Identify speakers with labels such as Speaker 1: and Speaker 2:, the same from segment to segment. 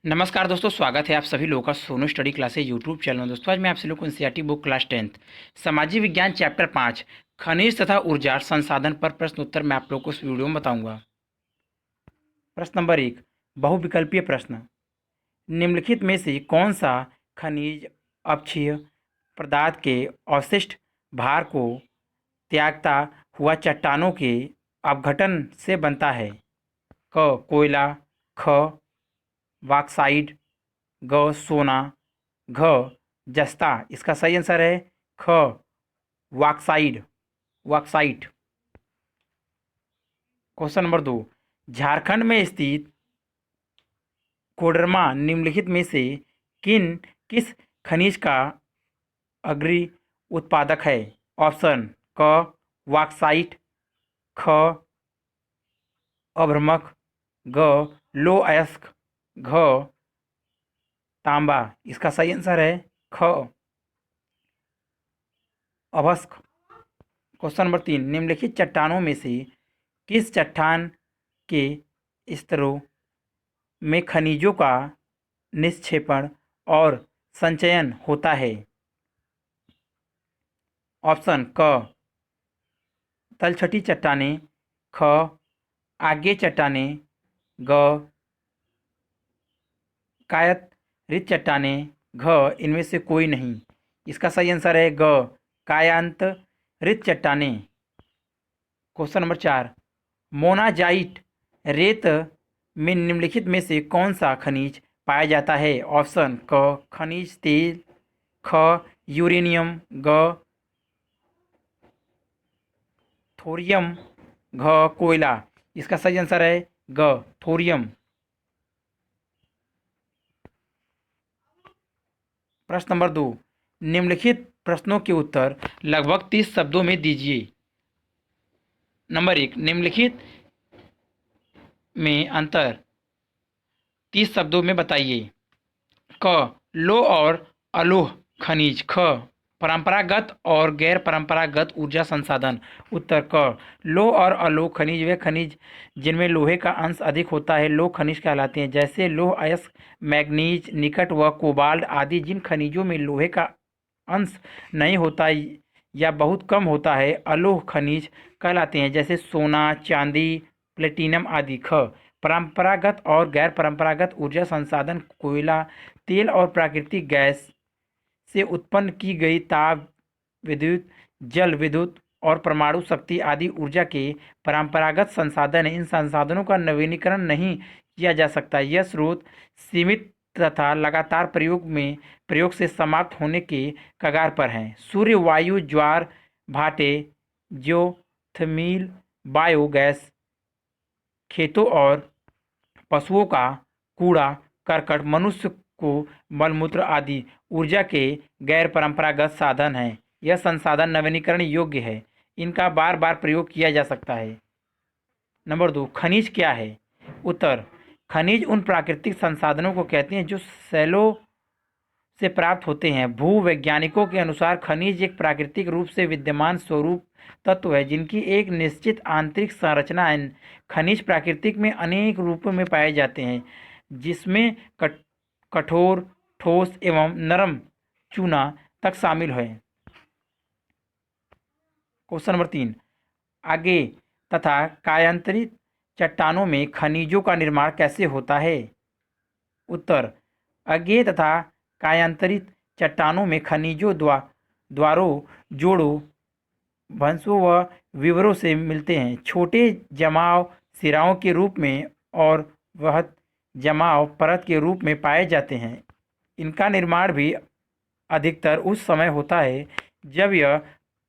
Speaker 1: नमस्कार दोस्तों, स्वागत है आप सभी लोगों का Sonu study classes YouTube channel में। दोस्तों आज मैं आपसे लोग को एनसीईआरटी बुक क्लास 10th सामाजिक विज्ञान चैप्टर 5 खनिज तथा ऊर्जा संसाधन पर प्रश्न उत्तर मैं आप लोग को इस वीडियो में बताऊंगा। प्रश्न नंबर 1, बहुविकल्पीय प्रश्न। निम्नलिखित में से कौन सा खनिज अपक्षय पदार्थ के अवशिष्ट भार को त्यागता हुआ चट्टानों के अपघटन से बनता है? क कोयला, ख बॉक्साइट, ग सोना, घ जस्ता। इसका सही आंसर है ख वॉक्साइट। क्वेश्चन नंबर 2, झारखंड में स्थित कोडरमा निम्नलिखित में से किस खनिज का अग्रणी उत्पादक है? ऑप्शन क बॉक्साइट, ख अभ्रमक, ग लौह अयस्क, घ तांबा। इसका सही आंसर है ख अभस्क। क्वेश्चन नंबर 3, निम्नलिखित चट्टानों में से किस चट्टान के स्तरों में खनिजों का निक्षेपण और संचयन होता है? ऑप्शन क तलछटी चट्टानें, ख आगे चट्टानें, ग कायांतरित चट्टानें, घ इनमें से कोई नहीं। इसका सही आंसर है ग कायांतरित चट्टानें। क्वेश्चन नंबर 4, मोनाजाइट रेत में निम्नलिखित में से कौन सा खनिज पाया जाता है? ऑप्शन क खनिज तेल, ख यूरेनियम, ग थोरियम, घ कोयला। इसका सही आंसर है ग थोरियम। प्रश्न नंबर 2, निम्नलिखित प्रश्नों के उत्तर लगभग 30 शब्दों में दीजिए। नंबर 1, निम्नलिखित में अंतर 30 शब्दों में बताइए। क लौह और अलोह खनिज, ख परंपरागत और गैर परंपरागत ऊर्जा संसाधन। उत्तर क लौह और अलोह खनिज वे खनिज जिनमें लोहे का अंश अधिक होता है लौह खनिज कहलाते हैं, जैसे लौह अयस्क, मैग्नीज, निकट व कोबाल्ट आदि। जिन खनिजों में लोहे का अंश नहीं होता या बहुत कम होता है अलोह खनिज कहलाते हैं, जैसे सोना, चांदी, प्लेटिनम आदि। ख परंपरागत और गैर परंपरागत ऊर्जा संसाधन कोयला, तेल और प्राकृतिक गैस से उत्पन्न की गई ताप विद्युत, जल विद्युत और परमाणु शक्ति आदि ऊर्जा के परंपरागत संसाधन हैं। इन संसाधनों का नवीनीकरण नहीं किया जा सकता। यह स्रोत सीमित तथा लगातार प्रयोग से समाप्त होने के कगार पर हैं। सूर्य, वायु, ज्वार भाटे, ज्योथर्मल बायोगैस, खेतों और पशुओं का कूड़ा करकट, मनुष्य को मलमूत्र आदि ऊर्जा के गैर परंपरागत साधन हैं। यह संसाधन नवीनीकरण योग्य है, इनका बार बार प्रयोग किया जा सकता है। नंबर 2, खनिज क्या है? उत्तर खनिज उन प्राकृतिक संसाधनों को कहते हैं जो शैलों से प्राप्त होते हैं। भूवैज्ञानिकों के अनुसार खनिज एक प्राकृतिक रूप से विद्यमान स्वरूप तत्व है जिनकी एक निश्चित आंतरिक संरचना है। खनिज प्रकृति में अनेक रूपों में पाए जाते हैं, जिसमें कठोर, ठोस एवं नरम चूना तक शामिल है। क्वेश्चन नंबर 3, आगे तथा कायांतरित चट्टानों में खनिजों का निर्माण कैसे होता है? उत्तर अज्ञेय तथा कायांतरित चट्टानों में खनिजों द्वारों, जोड़ों, भंशों व विवरों से मिलते हैं। छोटे जमाव सिराओं के रूप में और वृहद जमाव परत के रूप में पाए जाते हैं। इनका निर्माण भी अधिकतर उस समय होता है जब यह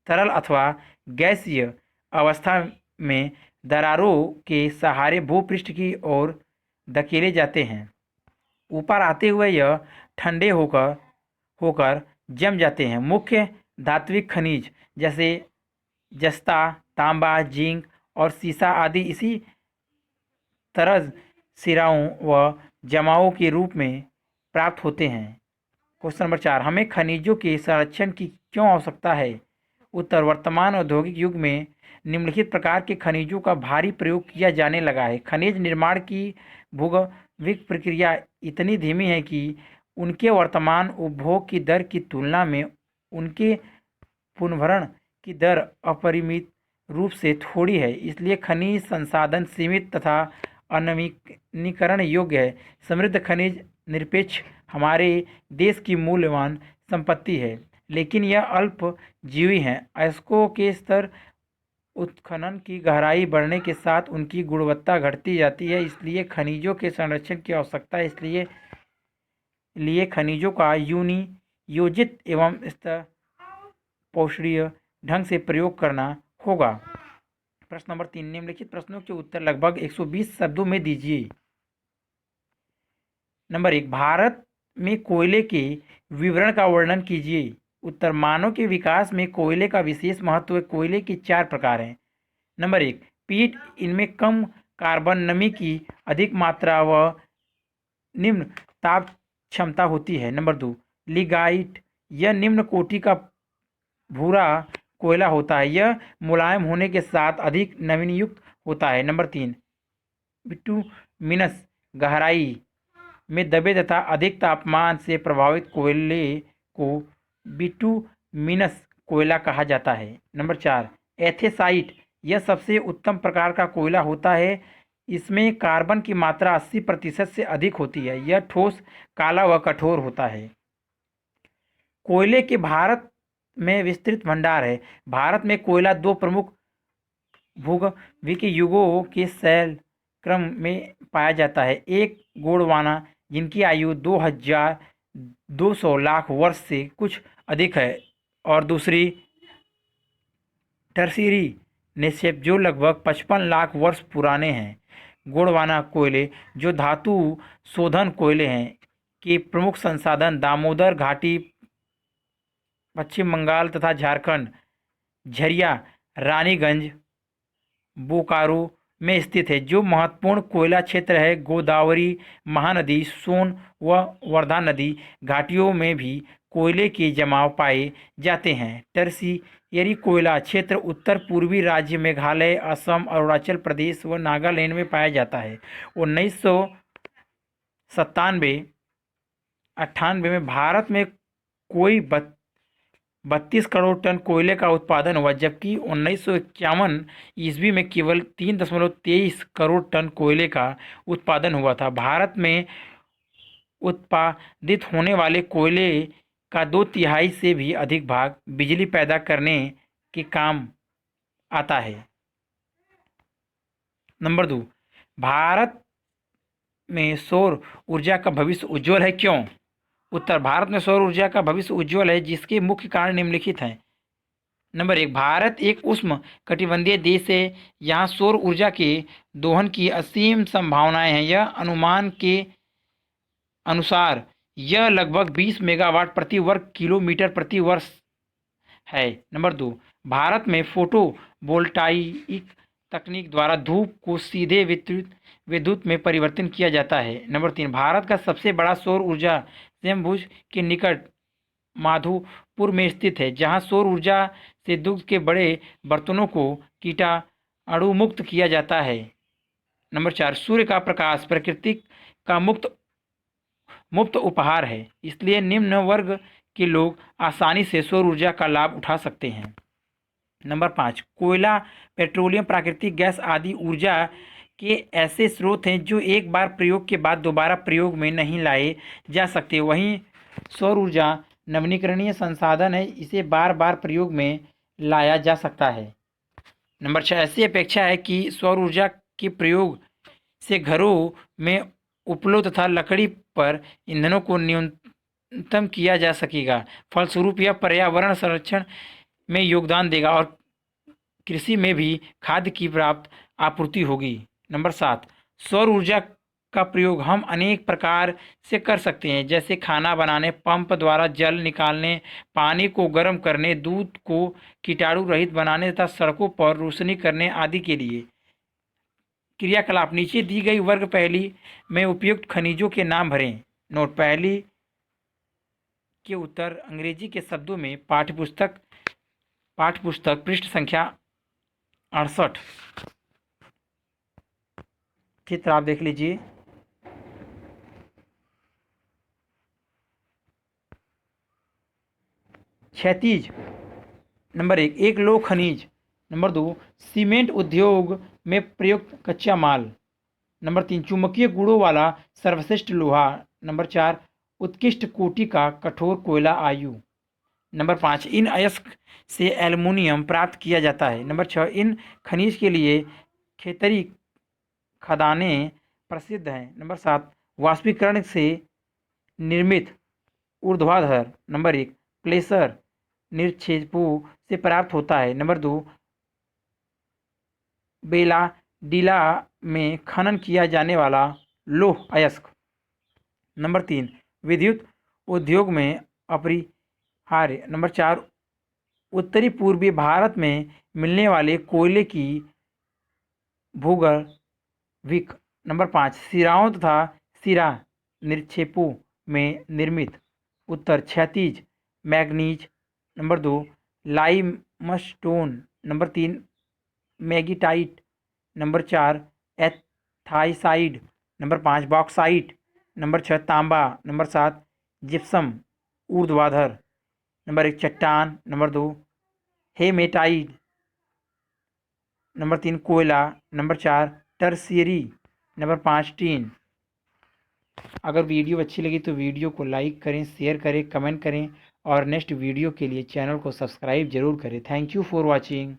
Speaker 1: तरल अथवा गैसीय अवस्था में दरारों के सहारे भूपृष्ठ की ओर धकेले जाते हैं। ऊपर आते हुए यह ठंडे होकर होकर जम जाते हैं। मुख्य धात्विक खनिज जैसे जस्ता, तांबा, जिंक और सीसा आदि इसी तरह सिराओं व जमाओं के रूप में प्राप्त होते हैं। क्वेश्चन नंबर 4, हमें खनिजों के संरक्षण की क्यों आवश्यकता है? उत्तर वर्तमान औद्योगिक युग में निम्नलिखित प्रकार के खनिजों का भारी प्रयोग किया जाने लगा है। खनिज निर्माण की भौगोलिक प्रक्रिया इतनी धीमी है कि उनके वर्तमान उपभोग की दर की तुलना में उनके पुनर्भरण की दर अपरिमित रूप से थोड़ी है। इसलिए खनिज संसाधन सीमित तथा अनवीनीकरण योग्य है। समृद्ध खनिज निरपेक्ष हमारे देश की मूल्यवान संपत्ति है, लेकिन यह अल्पजीवी हैं। अयस्कों के स्तर उत्खनन की गहराई बढ़ने के साथ उनकी गुणवत्ता घटती जाती है। इसलिए खनिजों के संरक्षण की आवश्यकता है। इसलिए लिए खनिजों का योजित एवं पोषणीय ढंग से प्रयोग करना होगा। प्रश्न नंबर 3, निम्नलिखित प्रश्नों के उत्तर लगभग 120 शब्दों में दीजिए। नंबर 1, भारत में कोयले के विवरण का वर्णन कीजिए। उत्तर, मानव के विकास में कोयले का विशेष महत्व है। कोयले के 4 प्रकार हैं। नंबर 1, पीट, इनमें कम कार्बन नमी की अधिक मात्रा व निम्न ताप क्षमता होती है। नंबर 2, लिग्नाइट, यह निम्न कोटि का भूरा कोयला होता है। यह मुलायम होने के साथ अधिक नमीयुक्त होता है। नंबर 3, बिटुमिनस, गहराई में दबे तथा अधिक तापमान से प्रभावित कोयले को बिटुमिनस कोयला कहा जाता है। नंबर 4, एथेसाइट, यह सबसे उत्तम प्रकार का कोयला होता है। इसमें कार्बन की मात्रा 80% से अधिक होती है। यह ठोस, काला व कठोर होता है। कोयले के भारत में विस्तृत भंडार है। भारत में कोयला 2 प्रमुख भूगर्भीय युगों के शैल क्रम में पाया जाता है। एक गोंडवाना, जिनकी आयु 2200 लाख वर्ष से कुछ अधिक है, और दूसरी टर्शीरी निक्षेप, जो लगभग 55 लाख वर्ष पुराने हैं। गोंडवाना कोयले, जो धातु शोधन कोयले हैं, के प्रमुख संसाधन दामोदर घाटी, पश्चिम बंगाल तथा झारखंड, झरिया, रानीगंज, बोकारो में स्थित है। जो महत्वपूर्ण कोयला क्षेत्र है, गोदावरी, महानदी, सोन व वर्धा नदी घाटियों में भी कोयले के जमाव पाए जाते हैं। टर्शियरी कोयला क्षेत्र उत्तर पूर्वी राज्य मेघालय, असम, अरुणाचल प्रदेश व नागालैंड में पाया जाता है। 1997-98 में भारत में कोई 32 करोड़ टन कोयले का उत्पादन हुआ, जबकि 1951 ईस्वी में केवल 3.23 करोड़ टन कोयले का उत्पादन हुआ था। भारत में उत्पादित होने वाले कोयले का 2/3 से भी अधिक भाग बिजली पैदा करने के काम आता है। नंबर 2, भारत में सौर ऊर्जा का भविष्य उज्जवल है, क्यों? उत्तर, भारत में सौर ऊर्जा का भविष्य उज्जवल है, जिसके मुख्य कारण निम्नलिखित हैं। नंबर 1, भारत एक उष्ण कटिबंधीय देश है। यहाँ सौर ऊर्जा के दोहन की असीम संभावनाएं हैं। यह अनुमान के अनुसार यह लगभग 20 मेगावाट प्रति वर्ग किलोमीटर प्रति वर्ष है। नंबर 2, भारत में फोटोवोल्टाइक तकनीक द्वारा धूप को सीधे विद्युत में परिवर्तन किया जाता है। नंबर 3, भारत का सबसे बड़ा सौर ऊर्जा समभुज के निकट माधोपुर में स्थित है, जहां सौर ऊर्जा से दुग्ध के बड़े बर्तनों को कीटाणु मुक्त किया जाता है। नंबर 4, सूर्य का प्रकाश प्रकृति का मुफ्त उपहार है, इसलिए निम्न वर्ग के लोग आसानी से सौर ऊर्जा का लाभ उठा सकते हैं। नंबर 5, कोयला, पेट्रोलियम, प्राकृतिक गैस आदि ऊर्जा के ऐसे स्रोत हैं जो एक बार प्रयोग के बाद दोबारा प्रयोग में नहीं लाए जा सकते। वहीं सौर ऊर्जा नवीकरणीय संसाधन है, इसे बार बार प्रयोग में लाया जा सकता है। नंबर 6, ऐसी अपेक्षा है कि सौर ऊर्जा के प्रयोग से घरों में उपलों तथा लकड़ी पर ईंधनों को न्यूनतम किया जा सकेगा। फलस्वरूप यह पर्यावरण संरक्षण में योगदान देगा और कृषि में भी खाद्य की पर्याप्त आपूर्ति होगी। नंबर 7, सौर ऊर्जा का प्रयोग हम अनेक प्रकार से कर सकते हैं, जैसे खाना बनाने, पंप द्वारा जल निकालने, पानी को गर्म करने, दूध को कीटाणु रहित बनाने तथा सड़कों पर रोशनी करने आदि के लिए। क्रियाकलाप, नीचे दी गई वर्ग पहली में उपयुक्त खनिजों के नाम भरें। नोट, पहली के उत्तर अंग्रेजी के शब्दों में पाठ्यपुस्तक पाठ्य पुस्तक पृष्ठ संख्या 68। चित्र आप देख लीजिए। क्षैतिज नंबर 1 एक लोह खनिज। नंबर 2 सीमेंट उद्योग में प्रयुक्त कच्चा माल। नंबर 3 चुंबकीय गुणों वाला सर्वश्रेष्ठ लोहा। नंबर 4 उत्कृष्ट कोटि का कठोर कोयला आयु। नंबर 5 इन अयस्क से एल्युमिनियम प्राप्त किया जाता है। नंबर 6 इन खनिज के लिए खेतरी खदानें प्रसिद्ध हैं। नंबर 7 वाष्पीकरण से निर्मित ऊर्ध्वाधर। नंबर 1 प्लेसर निक्षेपों से प्राप्त होता है। नंबर 2 बेला डीला में खनन किया जाने वाला लौह अयस्क। नंबर 3 विद्युत उद्योग में अपरिहार्य। नंबर 4 उत्तरी पूर्वी भारत में मिलने वाले कोयले की भूगर्भिक। नंबर 5 सिराओं तथा सिरा निक्षेपों में निर्मित। उत्तर क्षैतिज manganese. Number 2 limestone. Number 3 magnetite. Number 4 एथाइसाइड। Number 5 bauxite. नंबर 6 तांबा। नंबर 7 जिप्सम ऊर्ध्वाधर। नंबर 1 चट्टान। Number 2 haematite. नंबर 3 कोयला। Number 4 tertiary. Number 5 tin. अगर वीडियो अच्छी लगी तो वीडियो को लाइक करें, शेयर करें, कमेंट करें और नेक्स्ट वीडियो के लिए चैनल को सब्सक्राइब जरूर करें। Thank you for watching.